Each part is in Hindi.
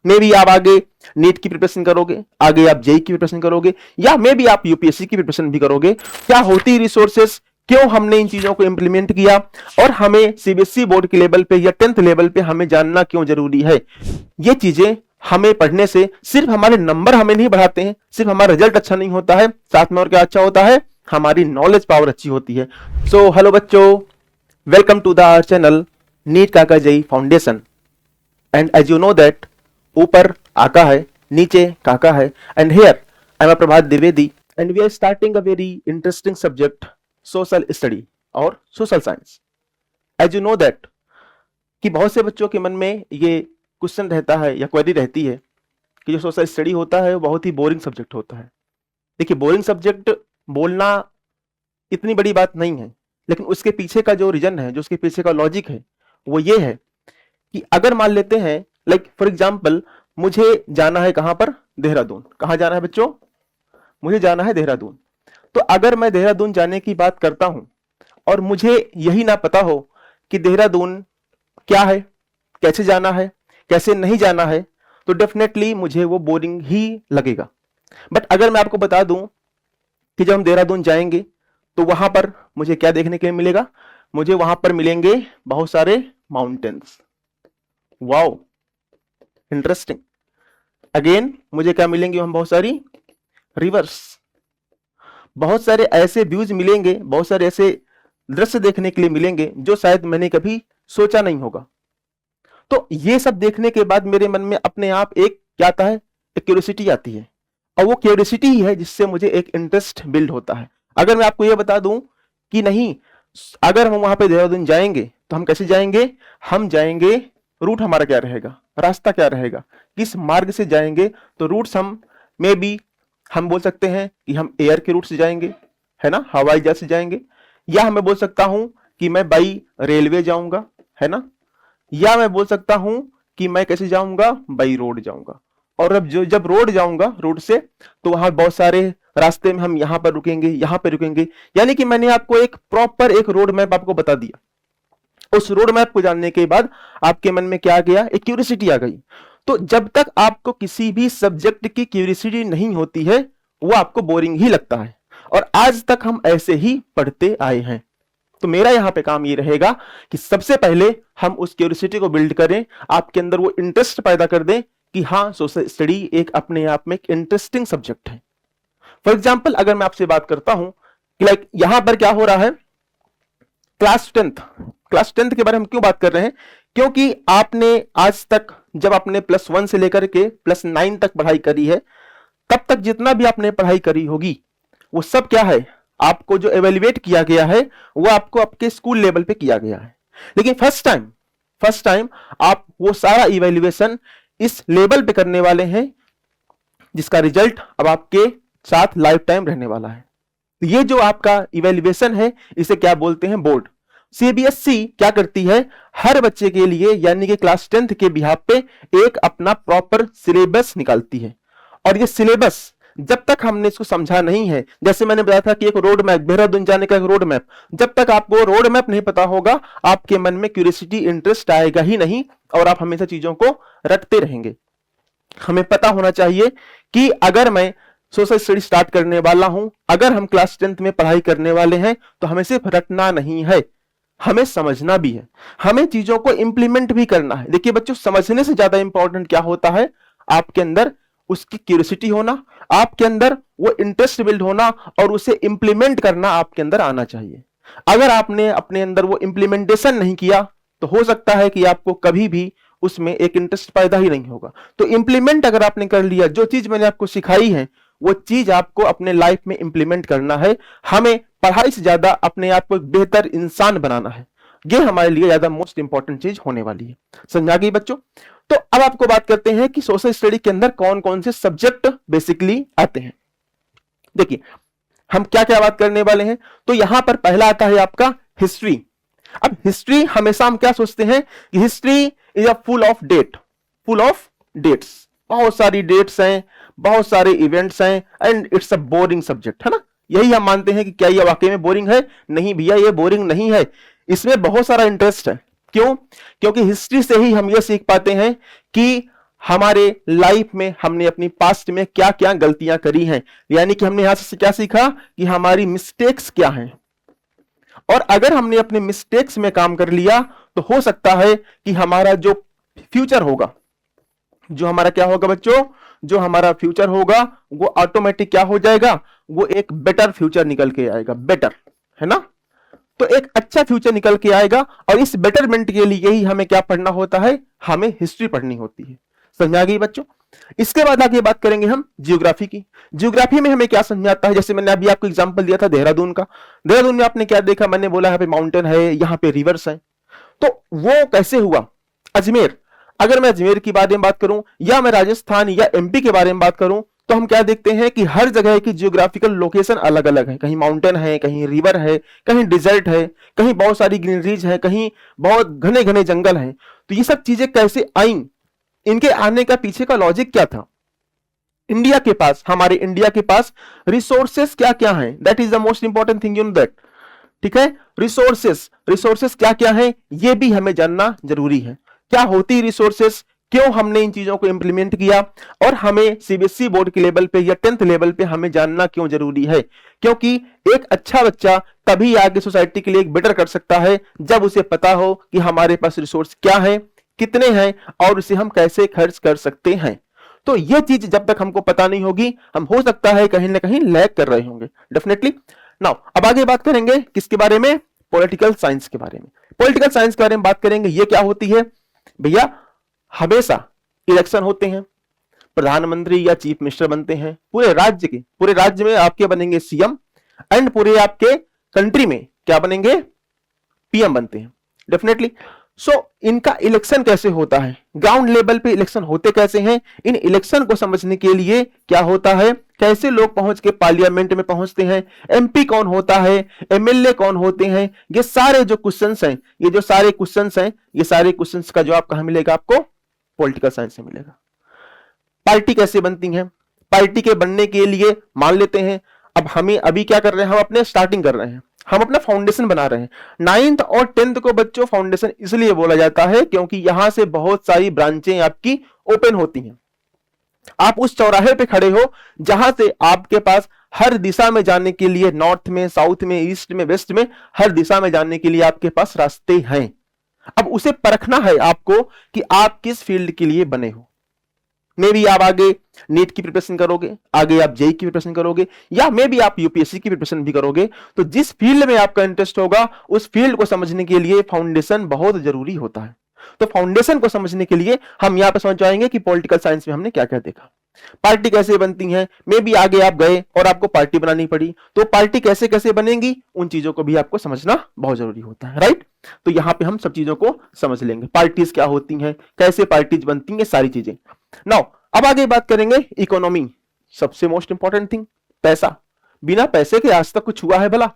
मे बी आप आगे नीट की प्रिपरेशन करोगे, आगे आप जेई की प्रिपरेशन करोगे, या मे बी आप यूपीएससी की प्रिपरेशन भी करोगे। क्या होती रिसोर्सेस, क्यों हमने इन चीजों को इंप्लीमेंट किया, और हमें सीबीएसई बोर्ड के लेवल पे या 10th लेवल पे हमें जानना क्यों जरूरी है। ये चीजें हमें पढ़ने से सिर्फ हमारे नंबर हमें नहीं बढ़ाते हैं, सिर्फ हमारा रिजल्ट अच्छा नहीं होता है, साथ में और क्या अच्छा होता है, हमारी नॉलेज पावर अच्छी होती है। सो हेलो बच्चों, welcome to the our channel NEET Kaka JEE foundation. And as you know that, ऊपर आका है, नीचे काका है, and here I am Prabhat Dwivedi, and we are starting a very interesting subject, social study और social science. As you know that कि बहुत से बच्चों के मन में ये क्वेश्चन रहता है या क्वेरी रहती है कि जो सोशल स्टडी होता है वो बहुत ही बोरिंग सब्जेक्ट होता है। देखिए, बोरिंग सब्जेक्ट बोलना इतनी बड़ी बात नहीं है, लेकिन उसके पीछे का जो रीजन है, जो उसके पीछे का लॉजिक है, वो ये है कि अगर मान लेते हैं, लाइक फॉर एग्जांपल, मुझे जाना है कहां पर, देहरादून। कहां जाना है बच्चों, मुझे जाना है देहरादून। तो अगर मैं देहरादून जाने की बात करता हूं और मुझे यही ना पता हो कि देहरादून क्या है, कैसे जाना है, कैसे नहीं जाना है, तो डेफिनेटली मुझे वो बोरिंग ही लगेगा। बट अगर मैं आपको बता दूं कि जब हम देहरादून जाएंगे तो वहां पर मुझे क्या देखने के लिए मिलेगा, मुझे वहां पर मिलेंगे बहुत सारे माउंटेन्स। Wow, interesting. अगेन मुझे क्या मिलेंगे, वहां बहुत सारी रिवर्स, बहुत सारे ऐसे व्यूज मिलेंगे, बहुत सारे ऐसे दृश्य देखने के लिए मिलेंगे जो शायद मैंने कभी सोचा नहीं होगा। तो ये सब देखने के बाद मेरे मन में अपने आप एक क्या आता है, एक क्यूरियोसिटी आती है, और वो क्यूरियोसिटी ही है जिससे मुझे एक इंटरेस्ट बिल्ड होता है। अगर मैं आपको ये बता दूं कि नहीं, अगर हम वहां पे देहरादून जाएंगे तो हम कैसे जाएंगे, हम जाएंगे, रूट हमारा क्या रहेगा, रास्ता क्या रहेगा, किस मार्ग से जाएंगे, तो रूट्स हम मे बी हम बोल सकते हैं कि हम एयर के रूट से जाएंगे, है ना, हवाई जहाज से जाएंगे, या मैं बोल सकता हूं कि मैं बाई रेलवे जाऊंगा, है ना, या मैं बोल सकता हूं कि मैं कैसे जाऊंगा, बाई रोड जाऊंगा। और अब जब रोड जाऊंगा, रोड से, तो वहां बहुत सारे रास्ते में हम यहां पर रुकेंगे, यहां पर रुकेंगे, यानी कि मैंने आपको एक प्रॉपर एक रोड मैप आपको बता दिया। उस रोड मैप को जानने के बाद आपके मन में क्या आ गया, एक क्यूरियोसिटी आ गई। तो जब तक आपको किसी भी सब्जेक्ट की क्यूरियोसिटी नहीं होती है, वो आपको बोरिंग ही लगता है, और आज तक हम ऐसे ही पढ़ते आए हैं। तो मेरा यहां पे काम ये रहेगा कि सबसे पहले हम उस क्यूरियोसिटी को बिल्ड करें, आपके अंदर वो इंटरेस्ट पैदा कर दें कि हाँ, सोशल स्टडी एक अपने आप में एक इंटरेस्टिंग सब्जेक्ट है। फॉर एग्जाम्पल, अगर मैं आपसे बात करता हूं कि लाइक यहां पर क्या हो रहा है, क्लास टेंथ के बारे में क्यों बात कर रहे हैं, क्योंकि आपने आज तक जब आपने +1 से लेकर के +9 तक पढ़ाई करी है, तब तक जितना भी आपने पढ़ाई करी होगी वो सब क्या है, आपको जो एवेल्युएट किया गया है वो आपको आपके स्कूल लेवल पे किया गया है। लेकिन फर्स्ट टाइम आप वो सारा इवेल्युएशन इस लेवल पे करने वाले हैं जिसका रिजल्ट अब आपके साथ लाइफ टाइम रहने वाला है। ये जो आपका इवेल्युएशन है, इसे क्या बोलते हैं, बोर्ड। सीबीएसई क्या करती है, हर बच्चे के लिए यानी कि क्लास 10th के बिहाफ पे एक अपना प्रॉपर सिलेबस निकालती है। और ये सिलेबस जब तक हमने इसको समझा नहीं है, जैसे मैंने बताया था कि एक रोड मैप, देहरादून जाने का एक रोड मैप, जब तक आपको रोड मैप नहीं पता होगा, आपके मन में क्यूरियोसिटी, इंटरेस्ट आएगा ही नहीं, और आप हमेशा चीजों को रटते रहेंगे। हमें पता होना चाहिए कि अगर मैं सोशल स्टडी स्टार्ट करने वाला हूं, अगर हम क्लास 10th में पढ़ाई करने वाले हैं, तो हमें सिर्फ रटना नहीं है, हमें समझना भी है, हमें चीजों को इंप्लीमेंट भी करना है। देखिए बच्चों, समझने से ज्यादा इंपॉर्टेंट क्या होता है, आपके अंदर उसकी क्यूरियोसिटी होना, आपके अंदर वो इंटरेस्ट बिल्ड होना, और उसे इंप्लीमेंट करना आपके अंदर आना चाहिए। अगर आपने अपने अंदर वो इंप्लीमेंटेशन नहीं किया, तो हो सकता है कि आपको कभी भी उसमें एक इंटरेस्ट पैदा ही नहीं होगा। तो इंप्लीमेंट अगर आपने कर लिया, जो चीज मैंने आपको सिखाई है वो चीज आपको अपने लाइफ में इंप्लीमेंट करना है। हमें पढ़ाई से ज्यादा अपने आप को एक बेहतर इंसान बनाना है, ये हमारे लिए ज्यादा मोस्ट इंपॉर्टेंट चीज होने वाली है। समझा गई बच्चों? तो अब आपको बात करते हैं कि सोशल स्टडी के अंदर कौन कौन से सब्जेक्ट बेसिकली आते हैं। देखिए, हम क्या क्या बात करने वाले हैं, तो यहां पर पहला आता है आपका हिस्ट्री। अब हिस्ट्री हमेशा हम क्या सोचते हैं कि history is a full of dates, बहुत सारी डेट्स हैं, बहुत सारे इवेंट्स हैं, and it's a boring subject, है ना। यही हम मानते हैं कि क्या ये वाकई में बोरिंग है? नहीं भैया, ये बोरिंग नहीं है, इसमें बहुत सारा इंटरेस्ट है। क्यों? क्योंकि हिस्ट्री से ही हम ये सीख पाते हैं कि हमारे लाइफ में हमने अपनी पास्ट में क्या क्या गलतियां करी हैं, यानी कि हमने यहां से क्या सीखा कि हमारी मिस्टेक्स क्या हैं। और अगर हमने अपने मिस्टेक्स में काम कर लिया तो हो सकता है कि हमारा जो फ्यूचर होगा, जो हमारा क्या होगा बच्चों, जो हमारा फ्यूचर होगा वो ऑटोमेटिक क्या हो जाएगा, वो एक बेटर फ्यूचर निकल के आएगा, बेटर, है ना। तो एक अच्छा फ्यूचर निकल के आएगा और इस बेटरमेंट के लिए ही हमें क्या पढ़ना होता है, हमें हिस्ट्री पढ़नी होती है। समझ आ गई बच्चों। इसके बाद आगे बात करेंगे हम जियोग्राफी की। जियोग्राफी में हमें क्या समझ आता है, जैसे मैंने अभी आपको एग्जांपल दिया था देहरादून का। देहरादून में आपने क्या देखा, मैंने बोला यहाँ पे माउंटेन है, यहाँ पे रिवर्स है। तो वो कैसे हुआ। अजमेर, अगर मैं अजमेर की बारे में बात करूं या मैं राजस्थान या एमपी के बारे में बात करूं तो हम क्या देखते हैं कि हर जगह की जियोग्राफिकल लोकेशन अलग अलग है। कहीं माउंटेन है, कहीं रिवर है, कहीं डिजर्ट है, कहीं बहुत सारी ग्रीनरीज है, कहीं बहुत घने घने जंगल हैं। तो ये सब चीजें कैसे आई, इनके आने का पीछे का लॉजिक क्या था। इंडिया के पास, हमारे इंडिया के पास रिसोर्सेस क्या क्या हैं, that is the most important thing, you know that. ठीक है, रिसोर्सेस क्या क्या है ये भी हमें जानना जरूरी है। क्या होती रिसोर्सेस, क्यों हमने इन चीजों को इंप्लीमेंट किया, और हमें सीबीएसई बोर्ड के लेवल पे या 10th लेवल पे हमें जानना क्यों जरूरी है। क्योंकि एक अच्छा बच्चा तभी आगे सोसाइटी के लिए एक बेटर कर सकता है जब उसे पता हो कि हमारे पास रिसोर्स क्या है, कितने हैं और उसे हम कैसे खर्च कर सकते हैं। तो यह चीज जब तक हमको पता नहीं होगी, हम हो सकता है कहीं ना कहीं लैग कर रहे होंगे, डेफिनेटली। नाउ अब आगे बात करेंगे किसके बारे में, पॉलिटिकल साइंस के बारे में। पॉलिटिकल साइंस के बारे में बात करेंगे। ये क्या होती है भैया, हमेशा इलेक्शन होते हैं, प्रधानमंत्री या चीफ मिनिस्टर बनते हैं पूरे राज्य के, पूरे राज्य में आपके बनेंगे सीएम, एंड पूरे आपके कंट्री में क्या बनेंगे, पीएम बनते हैं, डेफिनेटली। सो इनका इलेक्शन कैसे होता है, ग्राउंड लेवल पे इलेक्शन होते कैसे हैं, इन इलेक्शन को समझने के लिए क्या होता है, कैसे लोग पहुंच के पार्लियामेंट में पहुंचते हैं, एमपी कौन होता है, एमएलए कौन होते हैं, ये सारे जो क्वेश्चंस हैं, ये जो सारे क्वेश्चंस हैं, ये सारे क्वेश्चंस का जवाब कहां मिलेगा आपको, पॉलिटिकल साइंस से मिलेगा। पार्टी कैसे बनती है, पार्टी के बनने के लिए मान लेते हैं अब हमें अभी क्या कर रहे हैं, हम अपने स्टार्टिंग कर रहे हैं, हम अपना फाउंडेशन बना रहे हैं। 9th और 10th को बच्चों फाउंडेशन इसलिए बोला जाता है क्योंकि यहां से बहुत सारी ब्रांचें आपकी ओपन होती हैं। आप उस चौराहे पे खड़े हो जहां से आपके पास हर दिशा में जाने के लिए, नॉर्थ में, साउथ में, ईस्ट में, वेस्ट में, हर दिशा में जाने के लिए आपके पास रास्ते हैं। अब उसे परखना है आपको कि आप किस फील्ड के लिए बने हो। मे बी आप आगे नीट की प्रिपरेशन करोगे, आगे आप जेई की प्रिपरेशन करोगे, या मे बी आप यूपीएससी की प्रिपरेशन भी करोगे। तो जिस फील्ड में आपका इंटरेस्ट होगा उस फील्ड को समझने के लिए फाउंडेशन बहुत जरूरी होता है। तो फाउंडेशन को समझने के लिए हम यहां पर समझ जाएंगे कि पॉलिटिकल साइंस में हमने क्या क्या देखा, पार्टी कैसे बनती है। मे बी आगे आप गए और आपको पार्टी बनानी पड़ी, तो पार्टी कैसे कैसे बनेगी, उन चीजों को भी आपको समझना बहुत जरूरी होता है, राइट। तो यहां पे हम सब चीजों को समझ लेंगे, पार्टीज क्या होती हैं, कैसे पार्टीज बनती हैं, सारी चीजें। नाउ अब आगे बात करेंगे इकोनॉमी, सबसे मोस्ट इंपॉर्टेंट थिंग, पैसा। बिना पैसे के आज तक कुछ हुआ है भला,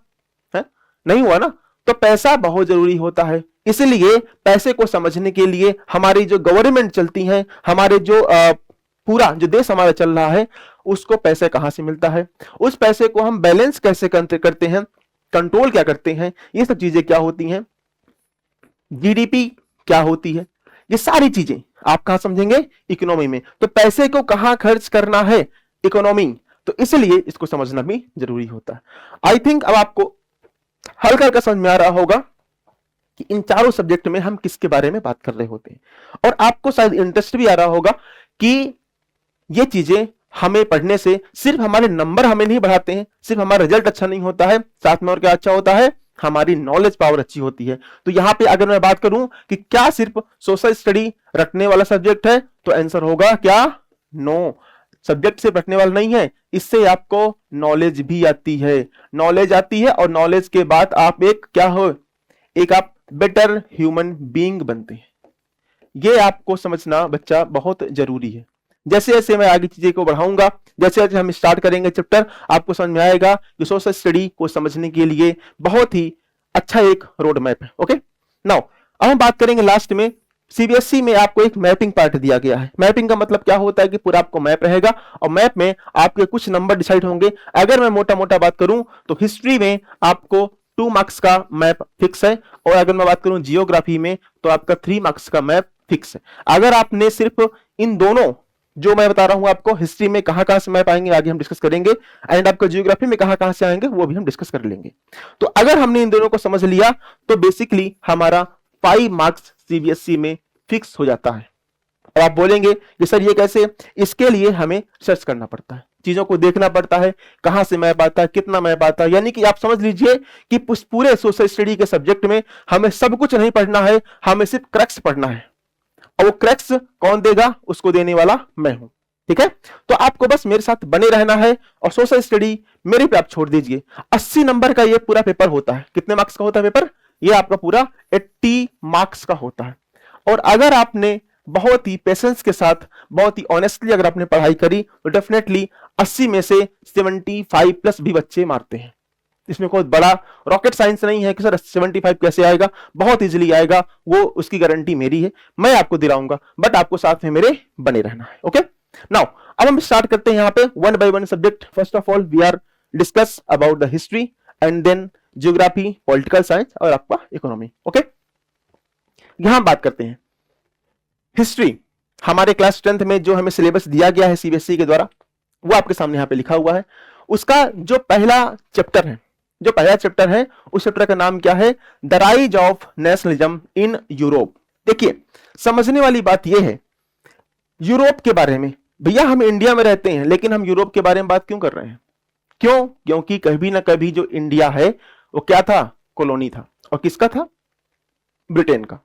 है नहीं हुआ ना। तो पैसा बहुत जरूरी होता है, इसलिए पैसे को समझने के लिए हमारी जो गवर्नमेंट चलती है, हमारे जो पूरा जो देश हमारा चल रहा है, उसको पैसे कहां से मिलता है, उस पैसे को हम बैलेंस कैसे करते हैं, कंट्रोल क्या करते हैं, ये सब चीजें क्या होती हैं, जीडीपी क्या होती है, ये सारी चीजें आप कहां समझेंगे, इकोनॉमी में। तो पैसे को कहां खर्च करना है, इकोनॉमी, तो इसलिए इसको समझना भी जरूरी होता है। आई थिंक अब आपको हल्का हल्का समझ में आ रहा होगा कि इन चारों सब्जेक्ट में हम किसके बारे में बात कर रहे होते हैं, और आपको शायद इंटरेस्ट भी आ रहा होगा कि ये चीजें हमें पढ़ने से सिर्फ हमारे नंबर हमें नहीं बढ़ाते हैं, सिर्फ हमारा रिजल्ट अच्छा नहीं होता है, साथ में और क्या अच्छा होता है, हमारी नॉलेज पावर अच्छी होती है। तो यहां पे अगर मैं बात करूं कि क्या सिर्फ सोशल स्टडी रटने वाला सब्जेक्ट है, तो आंसर होगा क्या, नो, सब्जेक्ट सिर्फ रटने वाला नहीं है, इससे आपको नॉलेज भी आती है, नॉलेज आती है, और नॉलेज के बाद आप एक क्या हो, एक आप बेटर ह्यूमन बीइंग बनते हैं। ये आपको समझना बच्चा बहुत जरूरी है। जैसे जैसे मैं आगे चीजें को बढ़ाऊंगा, जैसे जैसे हम स्टार्ट करेंगे चैप्टर, आपको समझ में आएगा कि सोशल स्टडी को समझने के लिए बहुत ही अच्छा एक रोड मैप है। ओके, नाउ अब हम बात करेंगे लास्ट में, सीबीएसई में आपको एक मैपिंग पार्ट दिया गया है। मैपिंग का मतलब क्या होता है कि पूरा आपको मैप रहेगा, और मैप में आपके कुछ नंबर डिसाइड होंगे। अगर मैं मोटा मोटा बात करूं तो हिस्ट्री में आपको 2 मार्क्स का मैप फिक्स है, और अगर मैं बात करूं जियोग्राफी में तो आपका 3 मार्क्स का मैप फिक्स है। अगर आपने सिर्फ इन दोनों जो मैं बता रहा हूं आपको, हिस्ट्री में कहां से मैप आएंगे आगे हम डिस्कस करेंगे, एंड आपका जियोग्राफी में कहां से आएंगे वो भी हम डिस्कस कर लेंगे। तो अगर हमने इन दोनों को समझ लिया तो बेसिकली हमारा 5 मार्क्स सीबीएसई में फिक्स हो जाता है। और आप बोलेंगे कि सर ये कैसे? इसके लिए हमें सर्च करना पड़ता है, चीजों को देखना पड़ता है, कहां से मैप आता है, कितना मैप आता है। यानी कि आप समझ लीजिए कि पूरे सोशल स्टडी के सब्जेक्ट में हमें सब कुछ नहीं पढ़ना है, हमें सिर्फ क्रैक्स पढ़ना है, और वो क्रैक्स कौन देगा? उसको देने वाला मैं हूं। ठीक है, तो आपको बस मेरे साथ बने रहना है और सोशल स्टडी मेरे पे आप छोड़ दीजिए। 80 नंबर का ये पूरा पेपर होता है। कितने मार्क्स का होता है पेपर? ये आपका पूरा 80 मार्क्स का होता है। और अगर आपने बहुत ही पेशेंस के साथ, बहुत ही ऑनेस्टली अगर आपने पढ़ाई करी तो डेफिनेटली 80 में से 75 प्लस भी बच्चे मारते हैं। इसमें कोई बड़ा रॉकेट साइंस नहीं है कि सर 75 कैसे आएगा, बहुत इजीली आएगा, वो उसकी गारंटी मेरी है, मैं आपको दिलाऊंगा, बट आपको साथ में मेरे बने रहना है। ओके, नाउ अब हम स्टार्ट करते हैं यहाँ पे one by one subject. First of all we are discuss about the history and then geography, political science और आपका इकोनॉमी। ओके, यहां बात करते हैं हिस्ट्री। हमारे क्लास 10th में जो हमें सिलेबस दिया गया है सीबीएसई के द्वारा, वो आपके सामने यहां पे लिखा हुआ है। उसका जो पहला चैप्टर है, उस चैप्टर का नाम क्या है? The rise of nationalism in Europe. देखिए, समझने वाली बात यह है यूरोप के बारे में, भैया हम इंडिया में रहते हैं लेकिन हम यूरोप के बारे में बात क्यों कर रहे हैं? क्यों? क्योंकि कभी ना कभी जो इंडिया है वो क्या था? कॉलोनी था। और किसका था? ब्रिटेन का।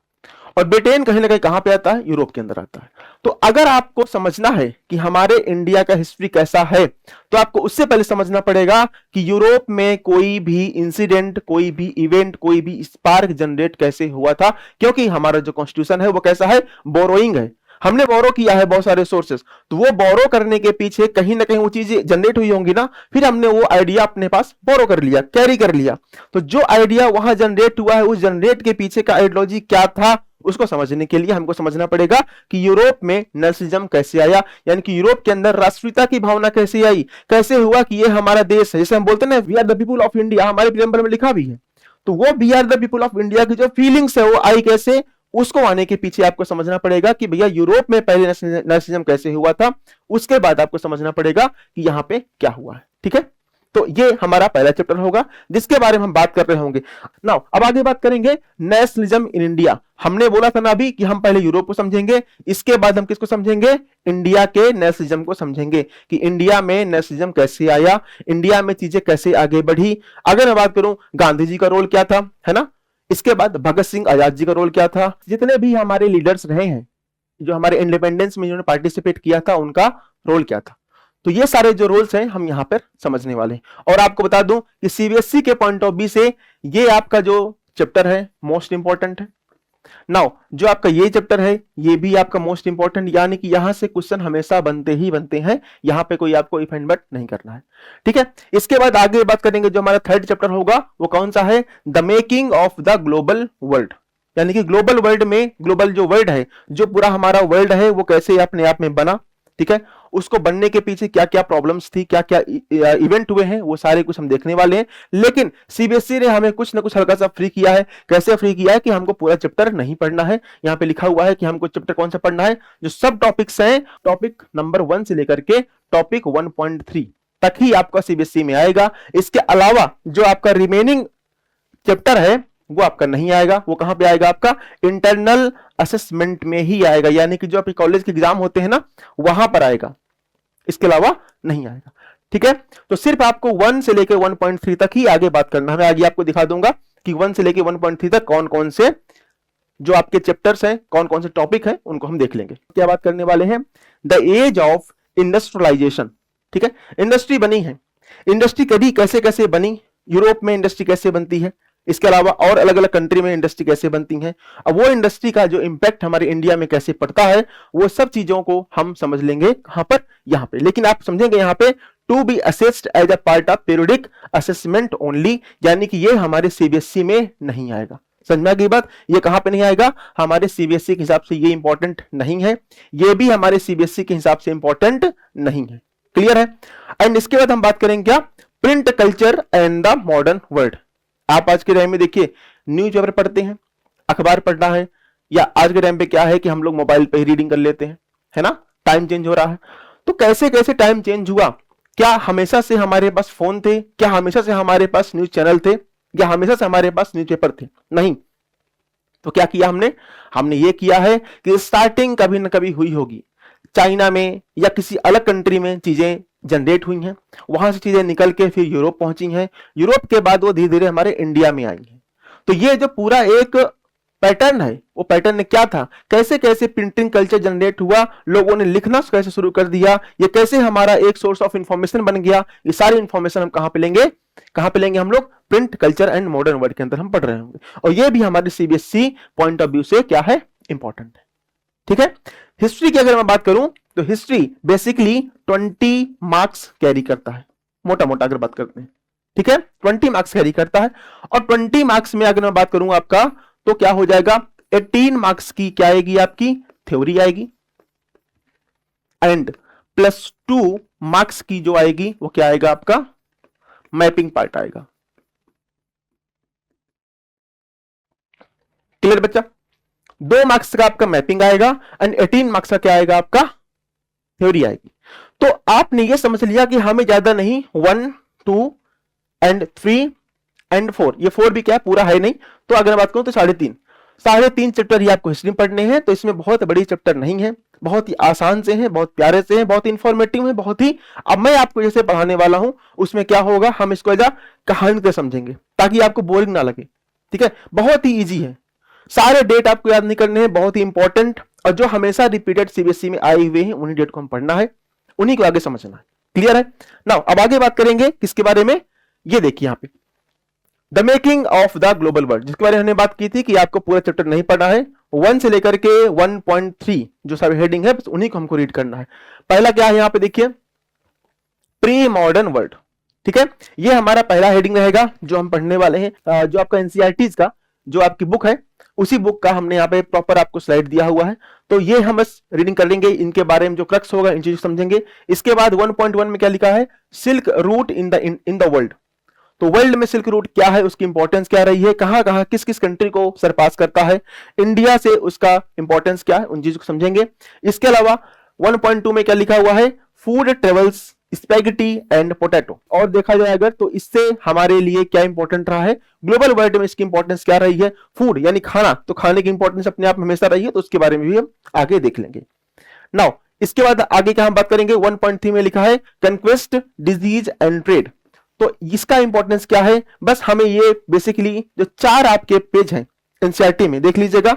और ब्रिटेन कहीं ना कहीं कहां पे आता है? यूरोप के अंदर आता है। तो अगर आपको समझना है कि हमारे इंडिया का हिस्ट्री कैसा है, तो आपको उससे पहले समझना पड़ेगा कि यूरोप में कोई भी इंसिडेंट, कोई भी इवेंट, कोई भी स्पार्क जनरेट कैसे हुआ था। क्योंकि हमारा जो कॉन्स्टिट्यूशन है वो कैसा है? बोरोइंग है। हमने बोरो किया है बहुत सारे सोर्सेस, तो वो बोरो करने के पीछे कहीं ना कहीं वो चीजें जनरेट हुई होंगी ना, फिर हमने वो आइडिया अपने पास बोरो कर लिया, कैरी कर लिया। तो जो आइडिया वहां जनरेट हुआ है, उस जनरेट के पीछे का आइडियोलॉजी क्या था, उसको समझने के लिए हमको समझना पड़ेगा कि यूरोप में नेशनलिज्म कैसे आया, यानी कि यूरोप के अंदर राष्ट्रीयता की भावना कैसे आई, कैसे हुआ कि ये हमारा देश है। जैसे हम बोलते हैं ना, we are the people of India, हमारे प्रियम्बल में लिखा भी है। तो वो we are the people of India की जो फीलिंग्स है वो आई कैसे, उसको आने के पीछे आपको समझना पड़ेगा कि भैया यूरोप में पहले नेशनलिज्म कैसे हुआ था। उसके बाद आपको समझना पड़ेगा कि यहां पे क्या हुआ है। ठीक है, तो ये हमारा पहला चैप्टर होगा जिसके बारे में हम बात कर रहे होंगे। नाउ अब आगे बात करेंगे नेशनलिज्म इन इंडिया। हमने बोला था ना अभी कि हम पहले यूरोप को समझेंगे, इसके बाद हम किसको समझेंगे? इंडिया के नेशनलिज्म को समझेंगे कि इंडिया में नेशनलिज्म कैसे आया, इंडिया में चीजें कैसे आगे बढ़ी। अगर मैं बात करूं गांधी जी का रोल क्या था, है ना, इसके बाद भगत सिंह आजाद जी का रोल क्या था, जितने भी हमारे लीडर्स रहे हैं जो हमारे इंडिपेंडेंस में जिन्होंने पार्टिसिपेट किया था, उनका रोल क्या था। तो ये सारे जो रोल्स हैं हम यहां पर समझने वाले हैं। और आपको बता दूं कि सीबीएसई के पॉइंट ऑफ व्यू से ये आपका जो चैप्टर है मोस्ट इंपॉर्टेंट है। नाउ जो आपका ये चैप्टर है ये भी आपका मोस्ट इंपॉर्टेंट, यानी कि यहां से क्वेश्चन हमेशा बनते ही बनते हैं, यहां पे कोई आपको इफ एंड बट नहीं करना है। ठीक है, इसके बाद आगे बात करेंगे जो हमारा थर्ड चैप्टर होगा वो कौन सा है? The making of the global world. यानी कि ग्लोबल वर्ल्ड में, ग्लोबल जो वर्ल्ड है, जो पूरा हमारा वर्ल्ड है वो कैसे अपने आप में बना। ठीक है, उसको बनने के पीछे क्या क्या प्रॉब्लम्स थी, क्या क्या इवेंट हुए हैं, वो सारे कुछ हम देखने वाले हैं। लेकिन सीबीएसई ने हमें कुछ ना कुछ हल्का सा फ्री किया है। कैसे फ्री किया है? कि हमको पूरा चैप्टर नहीं पढ़ना है। यहां पे लिखा हुआ है कि हमको चैप्टर कौन सा पढ़ना है, जो सब टॉपिक्स हैं, टॉपिक नंबर 1 से लेकर के टॉपिक 1.3 तक ही आपका सीबीएसई में आएगा। इसके अलावा जो आपका रिमेनिंग चैप्टर है वो आपका नहीं आएगा। वो कहां पे आएगा? आपका इंटरनल असेसमेंट में ही आएगा, यानी कि जो आपके कॉलेज के एग्जाम होते हैं ना, वहां पर आएगा, इसके अलावा नहीं आएगा। ठीक है, तो सिर्फ आपको 1 से लेकर 1.3 तक ही आगे बात करना है। मैं आगे आपको दिखा दूंगा कि 1 से लेकर 1.3 तक कौन कौन से जो आपके चैप्टर्स हैं, कौन कौन से टॉपिक हैं, उनको हम देख लेंगे। क्या बात करने वाले हैं? The age of industrialization. ठीक है, इंडस्ट्री बनी है, इंडस्ट्री कभी कैसे कैसे बनी, यूरोप में इंडस्ट्री कैसे बनती है, इसके अलावा और अलग अलग कंट्री में इंडस्ट्री कैसे बनती हैं, अब वो इंडस्ट्री का जो इंपैक्ट हमारे इंडिया में कैसे पड़ता है, वो सब चीजों को हम समझ लेंगे कहां पर? यहां पे। लेकिन आप समझेंगे यहां पे to be assessed as a part of periodic assessment only, यानी कि ये हमारे सीबीएसई में नहीं आएगा। समझ में आ गई बात? ये कहां पे नहीं आएगा? हमारे सीबीएसई के हिसाब से ये इंपॉर्टेंट नहीं है, ये भी हमारे सीबीएसई के हिसाब से इंपॉर्टेंट नहीं है। क्लियर है? एंड इसके बाद हम बात करेंगे क्या? Print culture and the modern world. आप आज के टाइम में देखिए न्यूज़पेपर पढ़ते हैं, अखबार पढ़ना है, या आज के टाइम पे क्या है कि हम लोग मोबाइल पे ही रीडिंग कर लेते हैं, है ना, टाइम चेंज हो रहा है। तो कैसे कैसे टाइम चेंज हुआ? क्या हमेशा से हमारे पास फोन थे? क्या हमेशा से हमारे पास न्यूज चैनल थे? या हमेशा से हमारे पास न्यूज़पेपर थे? नहीं। तो क्या किया हमने? हमने ये किया है कि स्टार्टिंग कभी ना कभी हुई होगी, चाइना में या किसी अलग कंट्री में चीजें जनरेट हुई हैं, वहां से चीजें निकल के फिर यूरोप पहुंची हैं, यूरोप के बाद वो धीरे धीरे हमारे इंडिया में आई हैं। तो ये जो पूरा एक पैटर्न है, वो पैटर्न ने क्या था, कैसे कैसे प्रिंटिंग कल्चर जनरेट हुआ, लोगों ने लिखना कैसे शुरू कर दिया, ये कैसे हमारा एक सोर्स ऑफ इंफॉर्मेशन बन गया, ये सारी इंफॉर्मेशन हम कहां पे लेंगे? कहां पे लेंगे हम लोग? Print culture and modern world के अंदर हम पढ़ रहे होंगे। और ये भी हमारे सीबीएसई पॉइंट ऑफ व्यू से क्या है? इंपॉर्टेंट है। ठीक है। हिस्ट्री की अगर मैं बात करूं तो हिस्ट्री बेसिकली 20 मार्क्स कैरी करता है, मोटा मोटा अगर बात करते हैं। ठीक है, 20 मार्क्स कैरी करता है। और 20 मार्क्स में अगर मैं बात करूं आपका, तो क्या हो जाएगा? 18 मार्क्स की क्या आएगी? आपकी थ्योरी आएगी, एंड +2 मार्क्स की जो आएगी वो क्या आएगा? आपका मैपिंग पार्ट आएगा। क्लियर बच्चा? 2 मार्क्स का आपका मैपिंग आएगा एंड 18 मार्क्स का क्या आएगा? आपका थ्योरी आएगी। तो आपने ये समझ लिया कि हमें ज्यादा नहीं, 1, 2 एंड 3 एंड 4, ये 4 भी क्या है? पूरा है नहीं। तो अगर मैं बात करूं तो 3.5 चैप्टर ही आपको हिस्ट्री में पढ़ने हैं। तो इसमें बहुत बड़ी चैप्टर नहीं है, बहुत ही आसान से हैं, बहुत प्यारे से हैं, बहुत इंफॉर्मेटिव हैं, बहुत ही। अब मैं आपको जैसे पढ़ाने वाला हूं उसमें क्या होगा, हम इसको एज कहानी से समझेंगे ताकि आपको बोरिंग ना लगे। ठीक है, बहुत ही इजी है, सारे डेट आपको याद नहीं करने हैं, बहुत ही इंपॉर्टेंट, और जो हमेशा रिपीटेड सीबीएसई में आए हुए हैं उन्हीं डेट को हम पढ़ना है, उन्हीं को आगे समझना है। क्लियर है ना? अब आगे बात करेंगे किसके बारे में? ये देखिए यहां पे the making of the global world, जिसके बारे में हमने बात की थी कि आपको पूरा चैप्टर नहीं पढ़ना है, 1 से लेकर के 1.3 जो सब हेडिंग है बस उन्हीं को हमको रीड करना है। पहला क्या है यहां पे देखिए, प्री मॉडर्न वर्ल्ड। ठीक है, ये हमारा पहला हेडिंग रहेगा जो हम पढ़ने वाले हैं। जो आपका एनसीईआरटी का जो आपकी बुक है, उसी बुक का हमने यहाँ पे प्रॉपर आपको स्लाइड दिया हुआ है। तो ये हम बस रीडिंग कर लेंगे, इनके बारे में जो क्रक्स होगा इन चीजों समझेंगे। इसके बाद 1.1 में क्या लिखा है? Silk route in the world. तो वर्ल्ड में सिल्क रूट क्या है, उसकी इंपॉर्टेंस क्या रही है, कहां कहां किस किस कंट्री को सरपास करता है, इंडिया से उसका इंपॉर्टेंस क्या है, उन चीजों को समझेंगे। इसके अलावा 1.2 में क्या लिखा हुआ है? Food travels spaghetti and potato. और देखा जाए अगर तो इससे हमारे लिए क्या इंपॉर्टेंट रहा है, ग्लोबल वर्ल्ड में इसकी इंपॉर्टेंस क्या रही है, फूड यानी खाना, तो खाने की इंपॉर्टेंस अपने आप में हमेशा रही है, तो उसके बारे में भी हम आगे देख लेंगे। नाउ इसके बाद आगे क्या हम बात करेंगे, 1.3 में लिखा है कंक्वेस्ट डिजीज एंड ट्रेड। तो इसका इंपॉर्टेंस क्या है, बस हमें ये बेसिकली जो 4 आपके पेज हैं एनसीईआरटी में देख लीजिएगा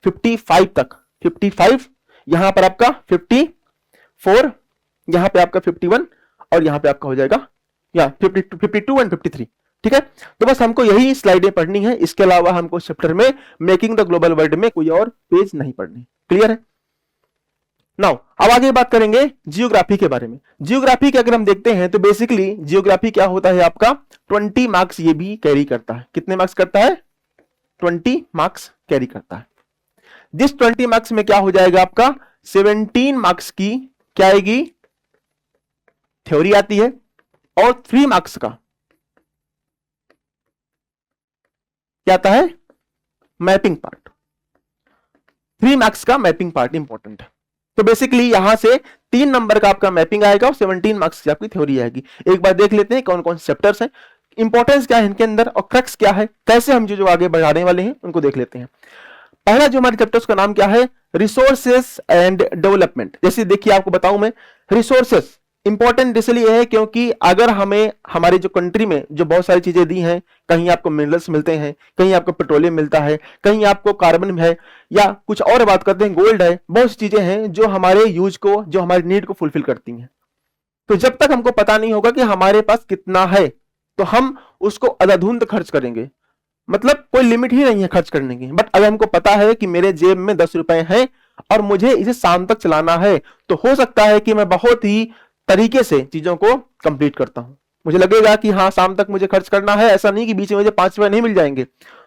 55 तक, 55 यहां पर आपका 54, यहां पे आपका 51 और यहां पे आपका हो जाएगा या 52 एंड 53। ठीक है, तो बस हमको यही स्लाइडें पढ़नी है, इसके अलावा हमको चैप्टर में मेकिंग द ग्लोबल वर्ल्ड में कोई और पेज नहीं पढ़ने। क्लियर है? नाउ अब आगे बात करेंगे जियोग्राफी के बारे में। जियोग्राफी के अगर हम देखते हैं तो बेसिकली जियोग्राफी क्या होता है आपका 20 मार्क्स ये भी कैरी करता है। कितने मार्क्स करता है? 20 मार्क्स कैरी करता है। जिस 20 मार्क्स में क्या हो जाएगा आपका 17 मार्क्स की क्या आएगी? थ्योरी आती है, और 3 मार्क्स का क्या आता है? Mapping part. 3 मार्क्स का मैपिंग पार्ट इंपॉर्टेंट है। तो बेसिकली यहां से 3 नंबर का आपका मैपिंग आएगा और 17 मार्क्स की आपकी थ्योरी आएगी। एक बार देख लेते हैं कौन कौन से चैप्टर्स हैं, इंपॉर्टेंस क्या है इनके अंदर और क्रक्स क्या है, कैसे हम जो आगे बढ़ाने वाले हैं उनको देख लेते हैं। पहला जो हमारे चैप्टर्स का नाम क्या है? Resources and development. जैसे देखिए आपको बताऊं मैं, रिसोर्सेस इंपॉर्टेंट इसलिए है क्योंकि अगर हमें हमारी जो कंट्री में जो बहुत सारी चीजें दी हैं, कहीं आपको मिनरल्स मिलते हैं, कहीं आपको पेट्रोलियम मिलता है, कहीं आपको कार्बन है, या कुछ और बात करते हैं गोल्ड है, बहुत सी चीजें हैं जो हमारे यूज को, जो हमारी नीड को फुलफिल करती हैं। तो जब तक हमको पता नहीं होगा कि हमारे पास कितना है तो हम उसको अंधाधुंध खर्च करेंगे, मतलब कोई लिमिट ही नहीं है खर्च करने की। बट अगर हमको पता है कि मेरे जेब में 10 रुपए हैं और मुझे इसे शाम तक चलाना है, तो हो सकता है कि मैं बहुत ही तरीके से चीजों को कंप्लीट करता हूं। मुझे लगेगा कि हाँ शाम तक मुझे खर्च करना है, ऐसा नहीं कि बीच में मुझे 5 रुपए नहीं मिल जाएंगे।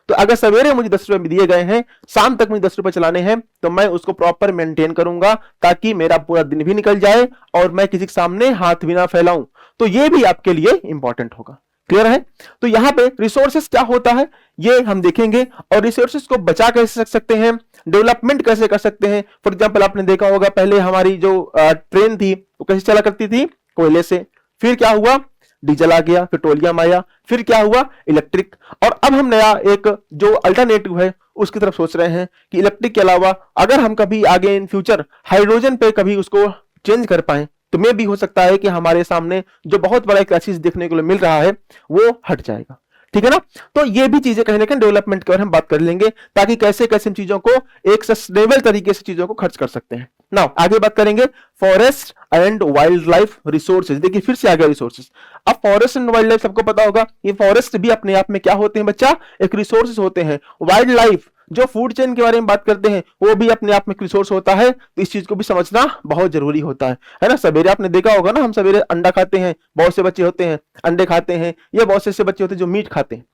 तो अगर सवेरे मुझे 10 रुपए दिए गए हैं, शाम तक मुझे 10 रुपए चलाने हैं, तो मैं उसको प्रॉपर मेंटेन करूंगा ताकि मेरा पूरा दिन भी निकल जाए और मैं किसी के सामने हाथ भी ना फैलाऊं। तो ये भी आपके लिए इंपॉर्टेंट होगा। क्लियर है? तो यहां पे रिसोर्सेस क्या होता है ये हम देखेंगे, और रिसोर्सेस को बचा कैसे सकते हैं, डेवलपमेंट कैसे कर सकते हैं। फॉर एग्जांपल आपने देखा होगा पहले हमारी जो ट्रेन थी वो कैसे चला करती थी, कोयले से, फिर क्या हुआ, डीजल आ गया, पेट्रोलियम आया, फिर क्या हुआ, इलेक्ट्रिक। और अब हम नया एक जो अल्टरनेटिव है उसकी तरफ सोच रहे हैं कि इलेक्ट्रिक के अलावा अगर हम कभी आगे इन फ्यूचर हाइड्रोजन पे कभी उसको चेंज कर पाए तो मे भी हो सकता है कि हमारे सामने जो बहुत बड़ा क्राइसिस देखने को मिल रहा है वो हट जाएगा। ठीक है ना? तो ये भी चीजें कहीं ना कहीं डेवलपमेंट के बारे में हम बात कर लेंगे, ताकि कैसे कैसे इन चीजों को एक सस्टेनेबल तरीके से चीजों को खर्च कर सकते हैं। नाउ आगे बात करेंगे forest and wild life resources. देखिए फिर से आ गया रिसोर्सेज। अब फॉरेस्ट एंड वाइल्ड लाइफ सबको पता होगा, ये फॉरेस्ट भी अपने आप में क्या होते हैं बच्चा, एक रिसोर्सेज होते हैं। वाइल्ड लाइफ जो फूड चेन के बारे में बात करते हैं वो भी अपने आप में एक रिसोर्स होता है। तो इस चीज को भी समझना बहुत जरूरी होता है ना? सवेरे आपने देखा होगा ना, हम सवेरे अंडा खाते हैं, बहुत से बच्चे होते हैं अंडे खाते हैं, या बहुत से ऐसे बच्चे होते हैं जो मीट खाते हैं।